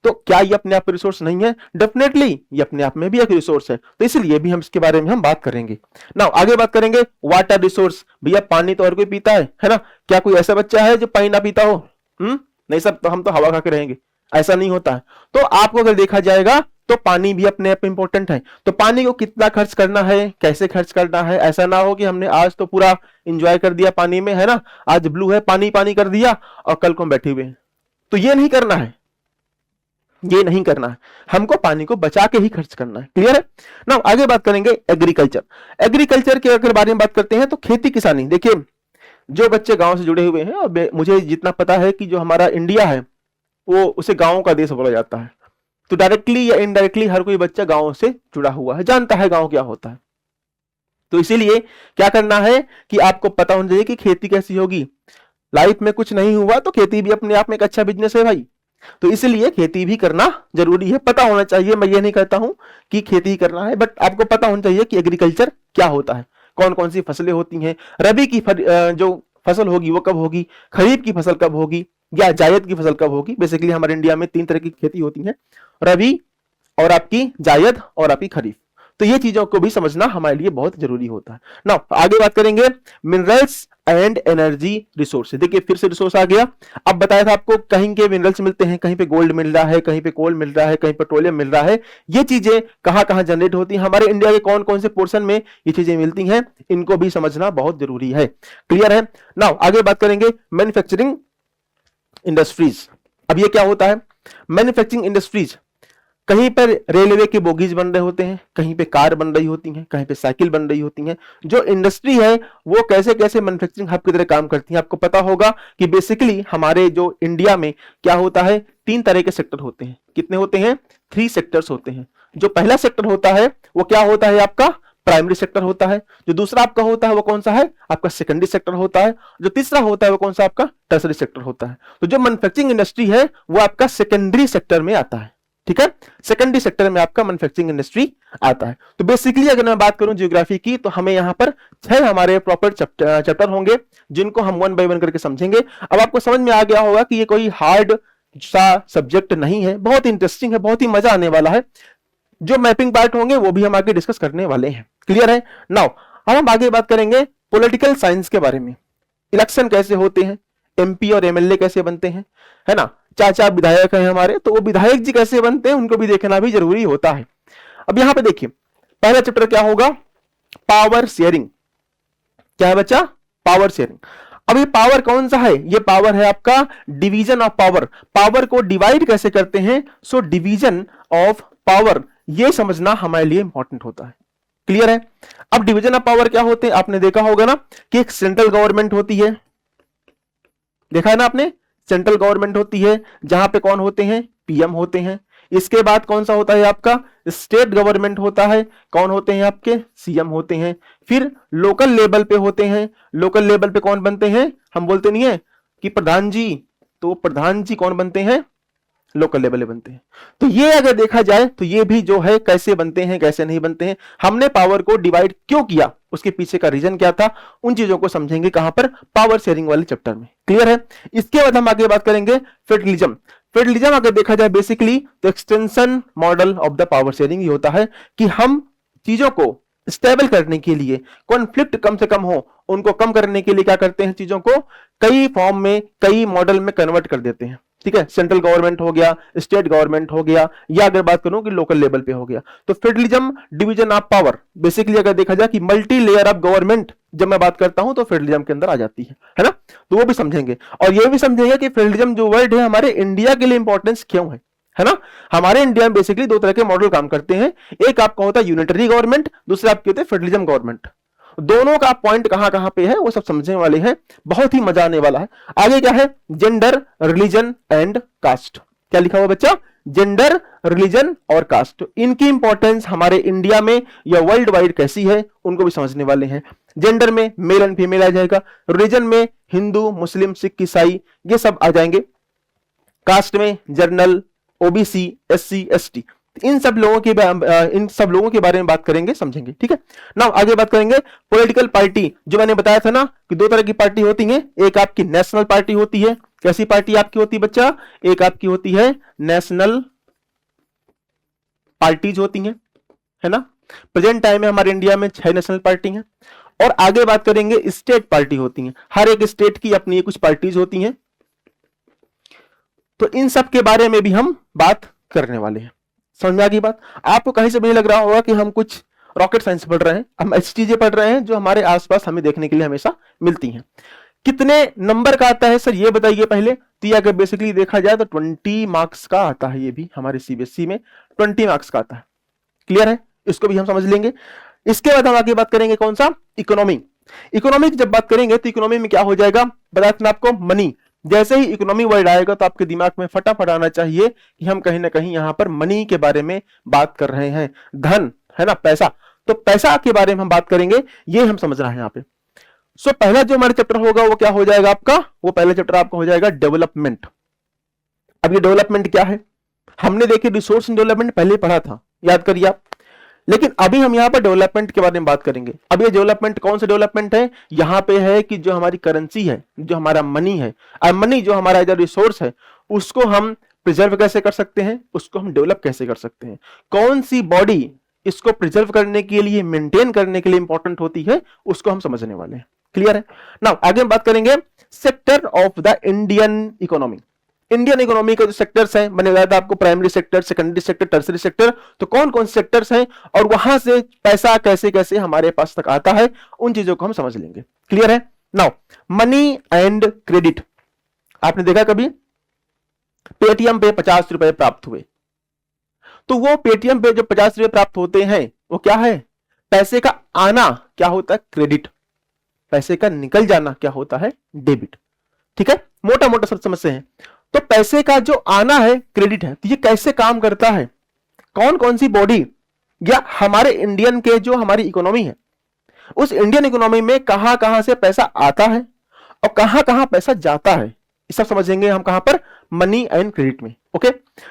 तो क्या ये अपने आप में रिसोर्स नहीं है? डेफिनेटली ये अपने आप में भी एक रिसोर्स है, तो इसलिए भी हम इसके बारे में हम बात करेंगे। नाउ आगे बात करेंगे वाटर रिसोर्स। भैया पानी तो हर कोई पीता है ना? क्या कोई ऐसा बच्चा है जो पानी ना पीता हो? नहीं सब तो हम तो हवा खा के रहेंगे, ऐसा नहीं होता है। तो आपको अगर देखा जाएगा तो पानी भी अपने आप में इंपॉर्टेंट है। तो पानी को कितना खर्च करना है, कैसे खर्च करना है, ऐसा ना हो कि हमने आज तो पूरा एंजॉय कर दिया पानी में, है ना, आज ब्लू है पानी पानी कर दिया और कल को हम बैठे हुए हैं। तो ये नहीं करना है, ये नहीं करना है, हमको पानी को बचा के ही खर्च करना है। क्लियर है ना? आगे बात करेंगे एग्रीकल्चर। एग्रीकल्चर के अगर बारे में बात करते हैं तो खेती किसानी। देखिए जो बच्चे गांव से जुड़े हुए हैं, और मुझे जितना पता है कि जो हमारा इंडिया है वो उसे गांव का देश बोला जाता है, तो डायरेक्टली या इनडायरेक्टली हर कोई बच्चा गांव से जुड़ा हुआ है, जानता है गांव क्या होता है। तो इसीलिए क्या करना है कि आपको पता होना चाहिए कि खेती कैसी होगी। लाइफ में कुछ नहीं हुआ तो खेती भी अपने आप में एक अच्छा बिजनेस है भाई, तो इसलिए खेती भी करना जरूरी है, पता होना चाहिए। मैं ये नहीं कहता हूं कि खेती करना है, बट आपको पता होना चाहिए कि एग्रीकल्चर क्या होता है, कौन कौन सी फसलें होती हैं, रबी की जो फसल होगी वो कब होगी, खरीफ की फसल कब होगी, या जायद की फसल कब होगी। बेसिकली हमारे इंडिया में 3 तरह की खेती होती है, रबी और आपकी जायद और आपकी खरीफ। तो ये चीजों को भी समझना हमारे लिए बहुत जरूरी होता है। नाउ आगे बात करेंगे मिनरल्स एंड एनर्जी रिसोर्स। देखिए फिर से रिसोर्स आ गया। अब बताया था आपको कहीं के मिनरल्स मिलते हैं, कहीं पे गोल्ड मिल रहा है, कहीं पे कोल मिल रहा है, कहीं पेट्रोलियम मिल रहा है। ये चीजें कहां कहां जनरेट होती हैं, हमारे इंडिया के कौन कौन से पोर्शन में ये चीजें मिलती हैं, इनको भी समझना बहुत जरूरी है। क्लियर है? नाउ आगे बात करेंगे मैन्युफैक्चरिंग इंडस्ट्रीज। अब ये क्या होता है मैन्युफैक्चरिंग इंडस्ट्रीज? कहीं पर रेलवे के बोगीज बन रहे होते हैं, कहीं पे कार बन रही होती हैं, कहीं पे साइकिल बन रही होती हैं। जो इंडस्ट्री है वो कैसे कैसे मैन्युफैक्चरिंग हब की तरह काम करती है। आपको पता होगा कि बेसिकली हमारे जो इंडिया में क्या होता है, 3 तरह के सेक्टर होते हैं। कितने होते हैं? 3 सेक्टर्स होते हैं। जो पहला सेक्टर होता है वो क्या होता है आपका, प्राइमरी सेक्टर होता है। जो दूसरा आपका होता है वो कौन सा है, आपका सेकेंडरी सेक्टर होता है। जो तीसरा होता है वो कौन सा, आपका टर्सरी सेक्टर होता है। तो जो मैन्युफैक्चरिंग इंडस्ट्री है वो आपका सेकेंडरी सेक्टर में आता है। ठीक है, सेकेंडरी सेक्टर में आपका मैन्युफैक्चरिंग इंडस्ट्री आता है। तो बेसिकली अगर मैं बात करूं ज्योग्राफी की, तो हमें यहां पर 6 हमारे प्रॉपर चैप्टर होंगे जिनको हम 1 बाय 1 करके समझेंगे। अब आपको समझ में आ गया होगा कि ये कोई हार्ड सा सब्जेक्ट नहीं है, बहुत इंटरेस्टिंग है, बहुत ही मजा आने वाला है। जो मैपिंग पार्ट होंगे वो भी हम आगे डिस्कस करने वाले हैं। क्लियर है? नाउ अब हम आगे बात करेंगे पॉलिटिकल साइंस के बारे में। इलेक्शन कैसे होते हैं, एमपी और एमएलए कैसे बनते हैं, है ना, चाचा विधायक हैं हमारे, तो वो विधायक जी कैसे बनते हैं उनको भी देखना भी जरूरी होता है। अब यहां पे देखिए पहला चैप्टर क्या होगा, पावर शेयरिंग। क्या है बच्चा? Power sharing. अब ये पावर कौन सा है, ये पावर है आपका डिवीजन ऑफ पावर। पावर को डिवाइड कैसे करते हैं, सो डिवीजन ऑफ पावर, ये समझना हमारे लिए इंपॉर्टेंट होता है। क्लियर है? अब डिवीजन ऑफ पावर क्या होते हैं, आपने देखा होगा ना कि एक सेंट्रल गवर्नमेंट होती है, देखा है ना आपने, सेंट्रल गवर्नमेंट होती है जहां पे कौन होते हैं, पीएम होते हैं। इसके बाद कौन सा होता है आपका, स्टेट गवर्नमेंट होता है, कौन होते हैं आपके, सीएम होते हैं। फिर लोकल लेवल पे होते हैं, लोकल लेवल पे कौन बनते हैं, हम बोलते नहीं है कि प्रधान जी, तो प्रधान जी कौन बनते हैं, लोकल लेवल पे बनते हैं। तो ये अगर देखा जाए तो ये भी जो है कैसे बनते हैं कैसे नहीं बनते हैं, हमने पावर को डिवाइड क्यों किया, उसके पीछे का रीजन क्या था, उन चीजों को समझेंगे कहां पर, पावर शेयरिंग वाले चैप्टर में। क्लियर है? इसके बाद हम आगे बात करेंगे फेडरलिज्म। फेडरलिज्म अगर देखा जाए बेसिकली तो extension model of the power sharing ये होता है कि हम चीजों को स्टेबल करने के लिए, कॉन्फ्लिक्ट कम से कम हो उनको कम करने के लिए क्या करते हैं, चीजों को कई फॉर्म में कई मॉडल में कन्वर्ट कर देते हैं। ठीक है, सेंट्रल गवर्नमेंट हो गया, स्टेट गवर्नमेंट हो गया, या अगर बात करूं कि लोकल लेवल पे हो गया। तो federalism division of power, basically अगर देखा जाए कि मल्टी लेयर ऑफ गवर्नमेंट जब मैं बात करता हूं तो फेडरलिज्म के अंदर आ जाती है ना। तो वो भी समझेंगे, और ये भी समझेंगे कि फेडरलिज्म जो वर्ड है हमारे इंडिया के लिए इंपॉर्टेंस क्यों है ना। हमारे इंडिया में बेसिकली दो तरह के मॉडल काम करते हैं, एक आपका होता है यूनिटरी गवर्नमेंट, दूसरा आपके होते हैं फेडरलिज्म गवर्नमेंट। दोनों का पॉइंट कहां कहां पे है वो सब समझने वाले हैं, बहुत ही मजा आने वाला है। आगे क्या है, जेंडर, रिलीजन एंड कास्ट। क्या लिखा हुआ बच्चा, जेंडर, रिलीजन और कास्ट। इनकी इंपॉर्टेंस हमारे इंडिया में या वर्ल्ड वाइड कैसी है उनको भी समझने वाले हैं। जेंडर में मेल एंड फीमेल आ जाएगा, रिलीजन में हिंदू, मुस्लिम, सिख, ईसाई, ये सब आ जाएंगे। कास्ट में जर्नल, ओबीसी, एससी, एसटी, इन सब लोगों के बारे में बात करेंगे, समझेंगे, ठीक है ना। आगे बात करेंगे पॉलिटिकल पार्टी, जो मैंने बताया था ना कि दो तरह की पार्टी होती है, एक आपकी नेशनल पार्टी होती है। कैसी पार्टी आपकी होती है बच्चा, एक आपकी होती है नेशनल पार्टीज होती है ना। प्रेजेंट टाइम में हमारे इंडिया में 6 नेशनल पार्टी हैं। और आगे बात करेंगे स्टेट पार्टी होती हैं, हर एक स्टेट की अपनी कुछ पार्टीज होती हैं। तो इन सब के बारे में भी हम बात करने वाले हैं। समझ में आ गई बात। आपको कहीं से भी नहीं लग रहा होगा कि हम कुछ रॉकेट साइंस पढ़ रहे हैं, हम ऐसी चीजें पढ़ रहे हैं जो हमारे आसपास हमें देखने के लिए हमेशा मिलती हैं। कितने नंबर का आता है सर ये बताइए पहले। तो ये अगर बेसिकली देखा जाए तो 20 मार्क्स का आता है, ये भी हमारे सीबीएसई में 20 मार्क्स का आता है। क्लियर है, इसको भी हम समझ लेंगे। इसके बाद हम आगे बात करेंगे कौन सा, इकोनॉमी। इकोनॉमी की जब बात करेंगे तो इकोनॉमी में क्या हो जाएगा, बताया था आपको मनी। जैसे ही इकोनॉमी वर्ड आएगा तो आपके दिमाग में फटाफट आना चाहिए कि हम कहीं ना कहीं यहां पर मनी के बारे में बात कर रहे हैं, धन है ना, पैसा। तो पैसा के बारे में हम बात करेंगे, ये हम समझ रहे हैं यहां पे। सो पहला जो हमारा चैप्टर होगा वो क्या हो जाएगा आपका, वो पहला चैप्टर आपका हो जाएगा डेवलपमेंट। अब ये डेवलपमेंट क्या है, हमने देखिए रिसोर्स डेवलपमेंट पहले पढ़ा था, याद करिए आप। लेकिन अभी हम यहां पर डेवलपमेंट के बारे में बात करेंगे। अब ये डेवलपमेंट कौन सा डेवलपमेंट है, यहां पे है कि जो हमारी करेंसी है, जो हमारा मनी है, और मनी जो हमारा इधर रिसोर्स है, उसको हम प्रिजर्व कैसे कर सकते हैं, उसको हम डेवलप कैसे कर सकते हैं, कौन सी बॉडी इसको प्रिजर्व करने के लिए, मेंटेन करने के लिए इंपॉर्टेंट होती है, उसको हम समझने वाले हैं। क्लियर है ना। आगे हम बात करेंगे sector of the Indian economy. Indian economy के जो सेक्टर्स हैं, मैंने बताया था आपको, primary sector, secondary sector, tertiary sector. तो कौन कौन से सेक्टर्स हैं और वहां से पैसा कैसे कैसे हमारे पास तक आता है, उन चीजों को हम समझ लेंगे। क्लियर है। नाउ मनी एंड क्रेडिट, आपने देखा कभी पेटीएम पे 50 रुपए प्राप्त हुए, तो वो पेटीएम पे जो 50 रुपए प्राप्त होते हैं वो क्या है, पैसे का आना क्या होता है, क्रेडिट। पैसे का निकल जाना क्या होता है, डेबिट। ठीक है, मोटा मोटा सब समझते हैं। तो पैसे का जो आना है क्रेडिट है। तो ये कैसे काम करता है, कौन कौन सी बॉडी या हमारे इंडियन के जो हमारी इकोनॉमी है, उस इंडियन इकोनॉमी में कहां कहां से पैसा आता है और कहां कहां पैसा जाता है, ये सब समझेंगे हम कहां पर, मनी एंड क्रेडिट में। ओके,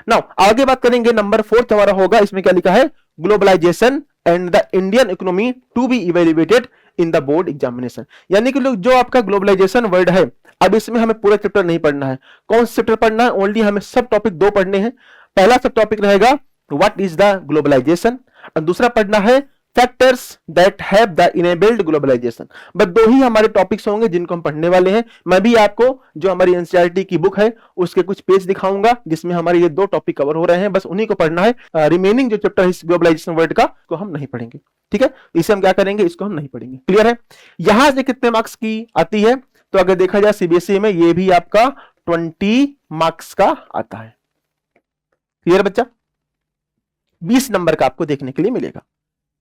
नाउ आगे बात करेंगे नंबर 4 हमारा होगा, इसमें क्या लिखा है, globalization and the Indian economy to be evaluated in the board examination. यानी कि लोग जो आपका ग्लोबलाइजेशन वर्ड है, अब इसमें हमें पूरा चैप्टर नहीं पढ़ना है। कौन सा चैप्टर पढ़ना है, ओनली हमें सब टॉपिक 2 पढ़ने हैं। पहला सब टॉपिक रहेगा व्हाट इज द ग्लोबलाइजेशन, और दूसरा पढ़ना है factors that have the enabled globalization. बस 2 ही हमारे टॉपिक्स होंगे जिनको हम पढ़ने वाले हैं। मैं भी आपको जो हमारी एनसीईआरटी की बुक है उसके कुछ पेज दिखाऊंगा जिसमें हमारे ये 2 टॉपिक कवर हो रहे हैं, बस उन्हीं को पढ़ना है। रिमेनिंग जो चैप्टर है ग्लोबलाइजेशन वर्ड का, को हम नहीं पढ़ेंगे। ठीक है, इसे हम क्या करेंगे, इसको हम नहीं पढ़ेंगे। क्लियर है। यहां से कितने मार्क्स की आती है, तो अगर देखा जाए सीबीएसई में ये भी आपका 20 मार्क्स का आता है। क्लियर बच्चा, 20 नंबर का आपको देखने के लिए मिलेगा।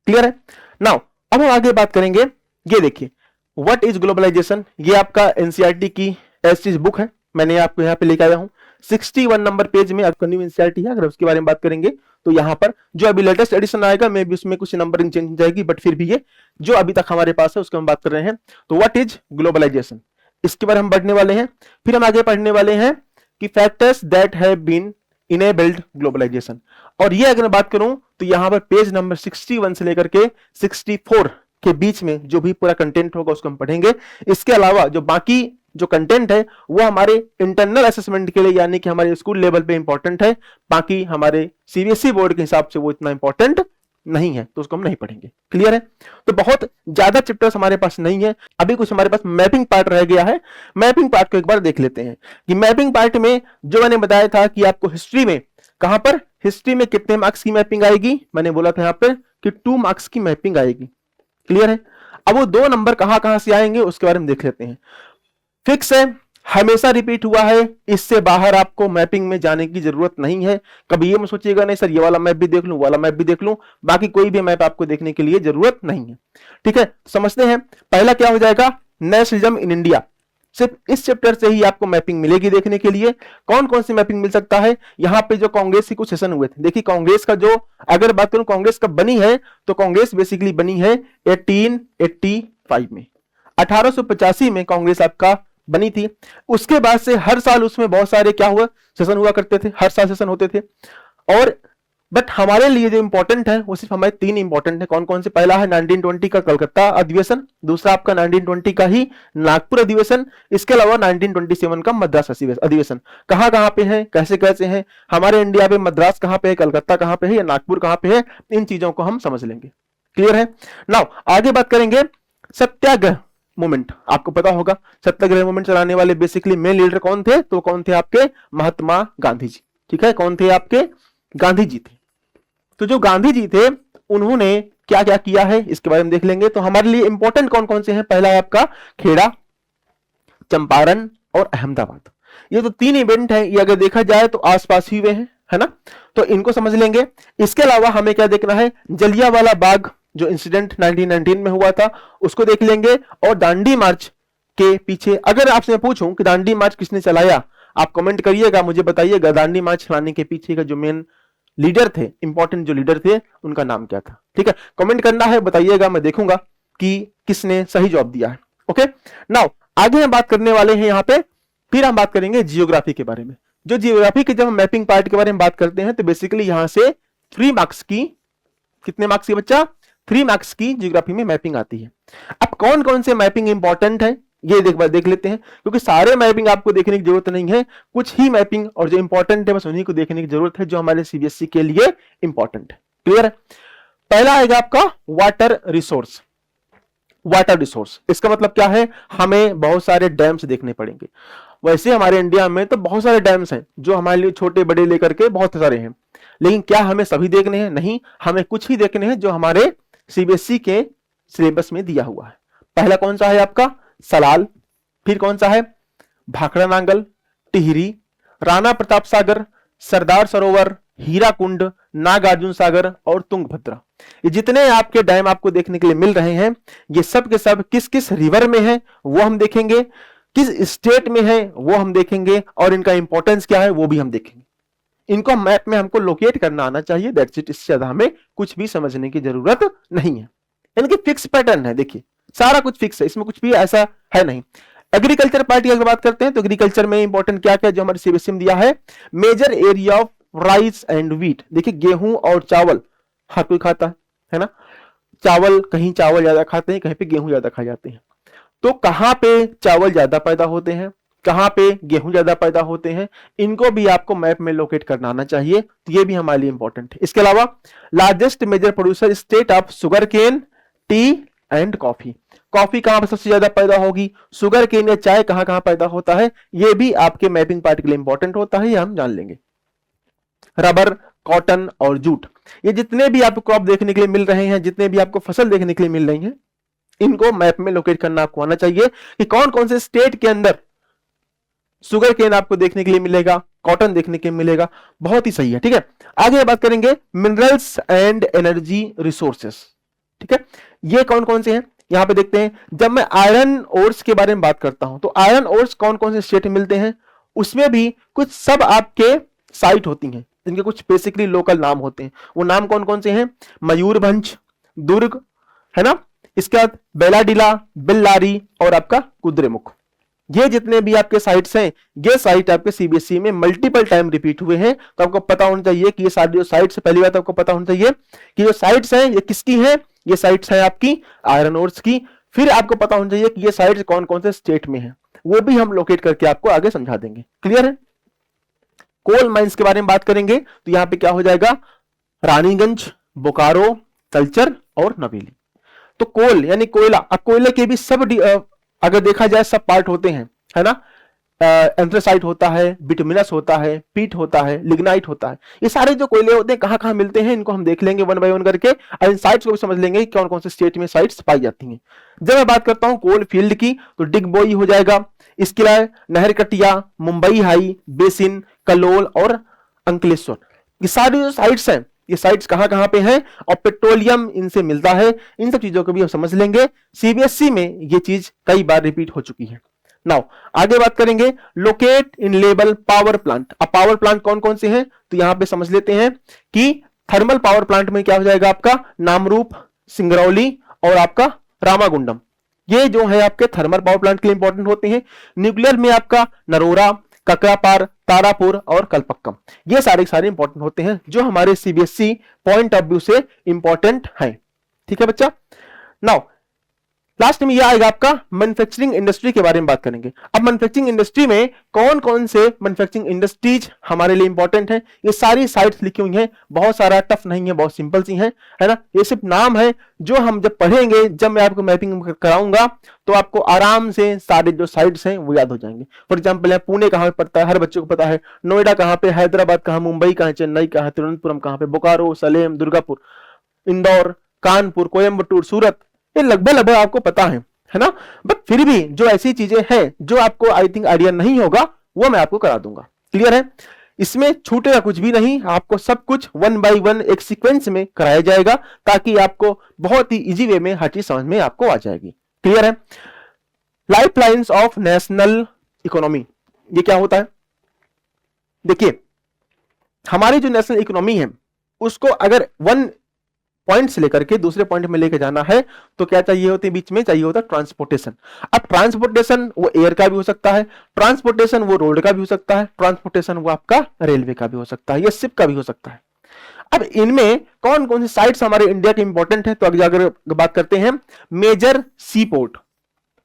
क्लियर है। नाउ अब हम आगे बात करेंगे, ये देखिए व्हाट इज ग्लोबलाइजेशन। ये आपका एनसीईआरटी की एसटीज बुक है, मैंने आपको यहां पे लेके आया हूं। 61 नंबर पेज में आपका न्यू एनसीईआरटी है। अगर उसके बारे में बात करेंगे तो यहां पर जो अभी लेटेस्ट एडिशन आएगा, मे भी उसमें कुछ नंबरिंग चेंज हो जाएगी, बट फिर भी ये जो अभी तक हमारे पास है उसको हम बात कर रहे हैं। तो व्हाट इज ग्लोबलाइजेशन, इसके बारे में हम पढ़ने वाले हैं। फिर हम आगे पढ़ने वाले हैं कि factors that have been enabled globalization. और ये अगर मैं बात करूं तो यहां पर पेज नंबर 61 से लेकर के 64 के बीच में जो भी पूरा कंटेंट होगा उसको हम पढ़ेंगे। इसके अलावा जो बाकी जो कंटेंट है वो हमारे इंटरनल असेसमेंट के लिए, यानी कि हमारे स्कूल लेवल पे इंपॉर्टेंट है, बाकी हमारे सीबीएसई बोर्ड के हिसाब से वो इतना इंपॉर्टेंट नहीं है तो उसको हम नहीं पढ़ेंगे। क्लियर है? तो बहुत ज्यादा चैप्टर्स हमारे पास नहीं है, अभी कुछ हमारे पास मैपिंग पार्ट रह गया है। मैपिंग पार्ट को एक बार देख लेते हैं कि मैपिंग पार्ट में जो मैंने बताया था कि आपको हिस्ट्री में, कहां पर हिस्ट्री में कितने मार्क्स की मैपिंग आएगी, मैंने बोला था यहां पर कि 2 मार्क्स की मैपिंग आएगी। क्लियर है? अब वो 2 नंबर कहां कहां से आएंगे उसके बारे में देख लेते हैं। फिक्स है, हमेशा रिपीट हुआ है, इससे बाहर आपको मैपिंग में जाने की जरूरत नहीं है। कभी ये मत सोचिएगा नहीं सर ये वाला मैप भी देख लूं, वाला मैप भी देख लूं, बाकी कोई भी मैप आपको देखने के लिए जरूरत नहीं है। ठीक है, समझते हैं। पहला क्या हो जाएगा, नेशनलिज्म इन इंडिया। सिर्फ इस चैप्टर से ही आपको मैपिंग मिलेगी देखने के लिए। कौन कौन सी मैपिंग मिल सकता है, यहाँ पे जो कांग्रेस के कुछ सेशन हुए थे, देखिए कांग्रेस का जो, अगर बात करूं कांग्रेस कब बनी है, तो कांग्रेस बेसिकली बनी है 1885 में, 1885 में कांग्रेस आपका बनी थी। उसके बाद से हर साल उसमें बहुत सारे क्या हुआ, सेशन हुआ करते थे, हर साल सेशन होते थे। और बट हमारे लिए जो इंपॉर्टेंट है वो सिर्फ हमारे 3 इंपॉर्टेंट है। कौन कौन से, पहला है 1920 का कलकत्ता अधिवेशन, दूसरा आपका 1920 का ही नागपुर अधिवेशन, इसके अलावा 1927 का मद्रास अधिवेशन। कहां कहां पे है, कैसे कैसे हैं, हमारे इंडिया में मद्रास कहां पे है, कलकत्ता कहां पे है या नागपुर कहां पे है, इन चीजों को हम समझ लेंगे। क्लियर है? नाउ आगे बात करेंगे सत्याग्रह मूवमेंट। आपको पता होगा सत्याग्रह मूवमेंट चलाने वाले बेसिकली मेन लीडर कौन थे, तो कौन थे आपके महात्मा गांधी जी। ठीक है, कौन थे आपके, गांधी जी थे। तो जो गांधी जी थे उन्होंने क्या क्या किया है इसके बारे में देख लेंगे। तो हमारे लिए इंपॉर्टेंट कौन कौन से हैं, पहला है आपका खेड़ा, चंपारण और अहमदाबाद। ये तो 3 इवेंट है, ये अगर देखा जाए तो आसपास ही हुए हैं, है ना, तो इनको समझ लेंगे। इसके अलावा हमें क्या देखना है, जलियांवाला बाग जो इंसिडेंट 1919 में हुआ था उसको देख लेंगे। और दांडी मार्च के पीछे, अगर आपसे मैं पूछूं कि दांडी मार्च किसने चलाया, आप कमेंट करिएगा, मुझे बताइएगा दांडी मार्च चलाने के पीछे का जो मेन लीडर थे, इंपॉर्टेंट जो लीडर थे, उनका नाम क्या था। ठीक है, कमेंट करना है, बताइएगा, मैं देखूंगा कि किसने सही जवाब दिया है। ओके, नाउ आगे हम बात करने वाले हैं यहाँ पे, फिर हम बात करेंगे जियोग्राफी के बारे में। जो जियोग्राफी के जब हम मैपिंग पार्ट के बारे में बात करते हैं तो बेसिकली यहां से 3 मार्क्स की, कितने मार्क्स की बच्चा, 3 मार्क्स की जियोग्राफी में मैपिंग आती है। अब कौन कौन से मैपिंग इंपॉर्टेंट है ये देख लेते हैं, क्योंकि सारे मैपिंग आपको देखने की जरूरत नहीं है, कुछ ही मैपिंग और जो इंपॉर्टेंट है बस उन्हीं को देखने की जरूरत है, जो हमारे सीबीएसई के लिए इंपॉर्टेंट है। क्लियर है? पहला आएगा आपका वाटर रिसोर्स। वाटर रिसोर्स इसका मतलब क्या है, हमें बहुत सारे डैम्स देखने पड़ेंगे। वैसे हमारे इंडिया में तो बहुत सारे डैम्स हैं जो हमारे लिए छोटे बड़े लेकर के बहुत सारे हैं, लेकिन क्या हमें सभी देखने हैं, नहीं, हमें कुछ ही देखने हैं जो हमारे सीबीएसई के सिलेबस में दिया हुआ है। पहला कौन सा है आपका, सलाल, फिर कौन सा है, भाखड़ा नांगल, टिहरी, राणा प्रताप सागर, सरदार सरोवर, हीराकुंड, नागार्जुन सागर और तुंगभद्रा। ये जितने आपके डैम आपको देखने के लिए मिल रहे हैं, ये सब के सब किस किस रिवर में है वो हम देखेंगे, किस स्टेट में है वो हम देखेंगे, और इनका इंपॉर्टेंस क्या है वो भी हम देखेंगे। इनको मैप में हमको लोकेट करना आना चाहिए, दैट्स इट। इससे ज्यादा हमें कुछ भी समझने की जरूरत नहीं है। इनकी फिक्स पैटर्न है, देखिए सारा कुछ फिक्स है, इसमें कुछ भी ऐसा है नहीं। एग्रीकल्चर पार्ट की अगर बात करते हैं तो एग्रीकल्चर में इंपॉर्टेंट क्या क्या जो हमारे सीबीएसई में दिया है, major area of rice and wheat. देखिए गेहूं और चावल हर कोई खाता है ना, चावल कहीं चावल ज्यादा खाते हैं, कहीं पे गेहूं ज्यादा खाए जाते हैं। तो कहां पे चावल ज्यादा पैदा होते हैं, कहां पे गेहूं ज्यादा पैदा होते हैं, इनको भी आपको मैप में लोकेट करना आना चाहिए, तो ये भी हमारे लिए इंपॉर्टेंट है। इसके अलावा largest major producer state of sugar cane, tea and coffee. Coffee कहां पर सबसे ज्यादा पैदा होगी, शुगर केन या चाय कहां कहां पैदा होता है, ये भी आपके मैपिंग पार्ट के लिए इंपॉर्टेंट होता है, ये हम जान लेंगे। रबर, कॉटन और जूट, ये जितने भी आपको क्रॉप देखने के लिए मिल रहे हैं, जितने भी आपको फसल देखने के लिए मिल रही है, इनको मैप में लोकेट करना आपको आना चाहिए कि कौन कौन से स्टेट के अंदर शुगर केन आपको देखने के लिए मिलेगा, कॉटन देखने के लिए मिलेगा। बहुत ही सही है। ठीक है, आगे बात करेंगे मिनरल्स एंड एनर्जी रिसोर्सेस। ठीक है, ये कौन कौन से हैं यहां पे देखते हैं। जब मैं आयरन ओर्स के बारे में बात करता हूं तो आयरन ओर्स कौन कौन से स्टेट में मिलते हैं, उसमें भी कुछ सब आपके साइट होती हैं जिनके कुछ बेसिकली लोकल नाम होते हैं। वो नाम कौन कौन से हैं, मयूरभंज, दुर्ग, है ना, इसके बाद बेलाडीला, बेल्लारी और आपका कुद्रेमुख। ये जितने भी आपके साइट्स हैं, ये साइट आपके सीबीएसई में मल्टीपल टाइम रिपीट हुए हैं, तो आपको पता होना चाहिए कि ये सारी जो साइट्स, पहली बात आपको पता होना चाहिए कि जो साइट्स हैं ये किसकी हैं, ये साइट्स हैं आपकी आयरन ओर्स की। फिर आपको पता होना चाहिए कि ये साइट्स कौन कौन से स्टेट में हैं, वो भी हम लोकेट करके आपको आगे समझा देंगे। क्लियर है? कोल माइंस के बारे में बात करेंगे तो यहां पे क्या हो जाएगा, रानीगंज, बोकारो, तलचर और नवेली। तो कोल यानी कोयला, अब कोयले के भी सब अगर देखा जाए सब पार्ट होते हैं, है ना। एंथ्रासाइट होता है, बिटुमिनस होता है, पीट होता है, लिग्नाइट होता है। ये सारे जो कोयले होते हैं कहां कहां मिलते हैं, इनको हम देख लेंगे वन बाय वन करके, और इन साइट्स को भी समझ लेंगे कि कौन कौन से स्टेट में साइट्स पाई जाती हैं। जब मैं बात करता हूं कोल फील्ड की, तो डिगबोई हो जाएगा, इसके अलावा नहरकटिया, मुंबई हाई, बेसिन, कलोल और अंकलेश्वर। ये सारी जो साइट्स हैं, ये साइट्स कहां कहां पे हैं, और पेट्रोलियम इनसे मिलता है। इन सब चीजों को भी हम समझ लेंगे। सीबीएसई में ये चीज कई बार रिपीट हो चुकी है। नाउ आगे बात करेंगे लोकेट इन लेबल पावर प्लांट। अब पावर प्लांट कौन कौन से हैं, तो यहां पे समझ लेते हैं कि थर्मल पावर प्लांट में क्या हो जाएगा आपका नामरूप, सिंगरौली और आपका रामागुंडम। ये जो है आपके थर्मल पावर प्लांट के लिए इंपॉर्टेंट होते हैं। न्यूक्लियर में आपका नरोरा, ककरापार, तारापुर और कलपक्कम, ये सारे इंपॉर्टेंट होते हैं जो हमारे सीबीएसई पॉइंट ऑफ व्यू से इंपॉर्टेंट हैं। ठीक है बच्चा। नाउ लास्ट में यह आएगा आपका मैन्युफैक्चरिंग इंडस्ट्री के बारे में बात करेंगे। अब मैन्युफैक्चरिंग इंडस्ट्री में कौन कौन से मैन्युफैक्चरिंग इंडस्ट्रीज हमारे लिए इंपॉर्टेंट हैं, ये सारी साइट्स लिखी हुई हैं। बहुत सारा टफ नहीं है, बहुत सिंपल सी हैं, है ना। ये सिर्फ नाम है जो हम जब पढ़ेंगे, जब मैं आपको मैपिंग कराऊंगा तो आपको आराम से सारे जो साइट्स हैं वो याद हो जाएंगे। फॉर एग्जाम्पल पुणे कहां पे पड़ता है, हर बच्चे को पता है। नोएडा कहां पे, हैदराबाद कहां, मुंबई कहां, चेन्नई कहां, तिरुवनंतपुरम कहां पे, बोकारो, सलेम, दुर्गापुर, इंदौर, कानपुर, कोयम्बटूर, सूरत, ये लगभग आपको पता है ना। बट फिर भी जो ऐसी चीजें हैं जो आपको आई थिंक आइडिया नहीं होगा, वो मैं आपको करा दूंगा। क्लियर है, इसमें छूटेगा कुछ भी नहीं, आपको सब कुछ वन बाय वन एक सीक्वेंस में कराया जाएगा, ताकि आपको बहुत ही इजी वे में हर चीज समझ में आपको आ जाएगी। क्लियर है। लाइफलाइंस ऑफ नेशनल इकोनॉमी, ये क्या होता है? देखिए हमारी जो नेशनल इकोनॉमी है उसको अगर वन पॉइंट से लेकर के दूसरे पॉइंट में लेकर जाना है तो क्या चाहिए होते हैं, बीच में चाहिए होता है ट्रांसपोर्टेशन। अब ट्रांसपोर्टेशन वो एयर का भी हो सकता है, ट्रांसपोर्टेशन वो रोड का भी हो सकता है, ट्रांसपोर्टेशन वो आपका रेलवे का भी हो सकता है, या शिप का भी हो सकता है। अब इनमें कौन कौन सी साइट्स हमारे इंडिया के इंपॉर्टेंट है, तो अगर बात करते हैं मेजर सी पोर्ट,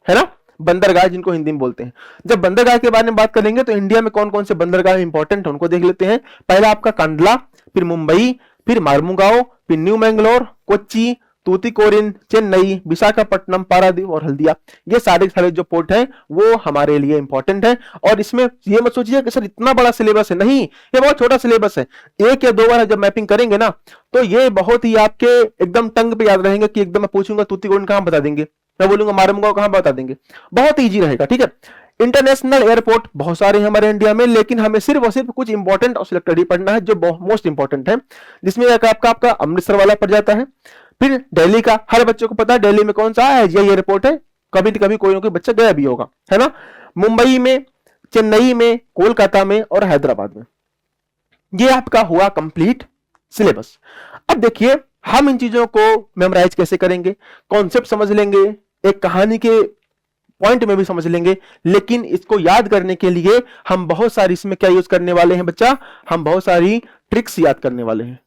है ना, बंदरगाह जिनको हिंदी में बोलते हैं। जब बंदरगाह के बारे में बात करेंगे तो इंडिया में कौन कौन से बंदरगाह इंपॉर्टेंट है उनको देख लेते हैं। पहला आपका कांडला, फिर मुंबई, फिर मार्मुगांव, फिर न्यू मैंगलोर, कोच्चि, तूतीकोरिन, चेन्नई, विशाखापट्टनम, पारादीप और हल्दिया। ये सारे जो पोर्ट हैं वो हमारे लिए इंपॉर्टेंट है। और इसमें ये मत सोचिए कि सर इतना बड़ा सिलेबस है, नहीं, ये बहुत छोटा सिलेबस है। एक या दो बार जब मैपिंग करेंगे ना तो ये बहुत ही आपके एकदम टंग पे याद रहेंगे कि एकदम मैं पूछूंगा तूतीकोरिन कहां बता देंगे, मैं बोलूंगा मार्मुगांव कहां बता देंगे, बहुत इजी रहेगा। ठीक है। इंटरनेशनल एयरपोर्ट बहुत सारे हैं हमारे इंडिया में, लेकिन हमें सिर्फ और सिर्फ कुछ इंपॉर्टेंट और सिलेक्टेड ही पढ़ना है जो मोस्ट इंपॉर्टेंट है, जिसमें आपका अमृतसर वाला पड़ जाता है। फिर दिल्ली का हर बच्चे को पता है, दिल्ली में कौन सा है, ये एयरपोर्ट है, कभी न कभी कोई ना कोई बच्चा गया भी होगा, है ना। मुंबई में, चेन्नई में, कोलकाता में और हैदराबाद में। ये आपका हुआ कंप्लीट सिलेबस। अब देखिए हम इन चीजों को मेमोराइज कैसे करेंगे, कॉन्सेप्ट समझ लेंगे, एक कहानी के पॉइंट में भी समझ लेंगे, लेकिन इसको याद करने के लिए हम बहुत सारी इसमें क्या यूज करने वाले हैं बच्चा, हम बहुत सारी ट्रिक्स याद करने वाले हैं।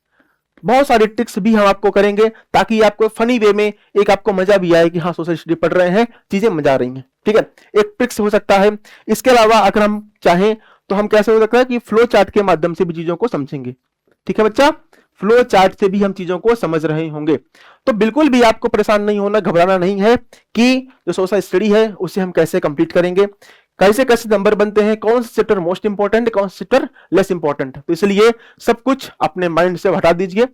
बहुत सारी ट्रिक्स भी हम आपको करेंगे ताकि आपको फनी वे में एक आपको मजा भी आए कि हाँ सोशल स्टडी पढ़ रहे हैं, चीजें मजा आ रही हैं। ठीक है, एक ट्रिक्स हो सकता है। इसके अलावा अगर हम चाहें तो हम कैसे हो सकता है कि फ्लो चार्ट के माध्यम से भी चीजों को समझेंगे। ठीक है बच्चा, फ्लो चार्ट से भी हम चीजों को समझ रहे होंगे। तो बिल्कुल भी आपको परेशान नहीं होना, घबराना नहीं है कि जो सोशल स्टडी है उसे हम कैसे कंप्लीट करेंगे, कैसे कैसे नंबर बनते हैं, कौन सा चैप्टर मोस्ट इंपॉर्टेंट, कौन सा चैप्टर लेस इंपॉर्टेंट। तो इसलिए सब कुछ अपने माइंड से हटा दीजिए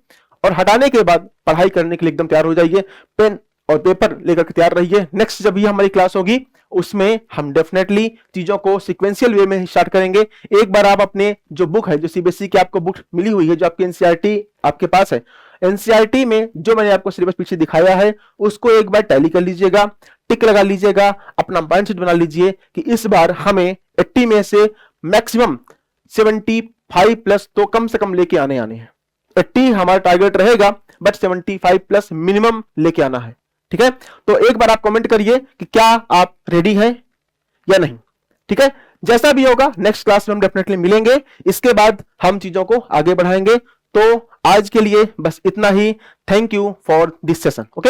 और हटाने के बाद पढ़ाई करने के लिए एकदम तैयार हो जाइए। पेन और पेपर लेकर के तैयार रहिए। नेक्स्ट जब भी हमारी क्लास होगी उसमें हम डेफिनेटली चीजों को सीक्वेंशियल वे में स्टार्ट करेंगे। एक बार आप अपने जो बुक है, जो सीबीएसई की आपको बुक मिली हुई है, जो आपकी एनसीईआरटी आपके पास है, एनसीईआरटी में जो मैंने आपको सिलेबस पीछे दिखाया है उसको एक बार टैली कर लीजिएगा, टिक लगा लीजिएगा, अपना माइंडसेट बना लीजिए कि इस बार हमें 80 में से मैक्सिमम 75 प्लस तो कम से कम लेके आने हैं। 80 हमारा टारगेट रहेगा, बट 75 प्लस मिनिमम लेके आना है। ठीक है, तो एक बार आप कमेंट करिए कि क्या आप रेडी हैं या नहीं। ठीक है, जैसा भी होगा नेक्स्ट क्लास में हम डेफिनेटली मिलेंगे, इसके बाद हम चीजों को आगे बढ़ाएंगे। तो आज के लिए बस इतना ही। Thank you for this session. Okay.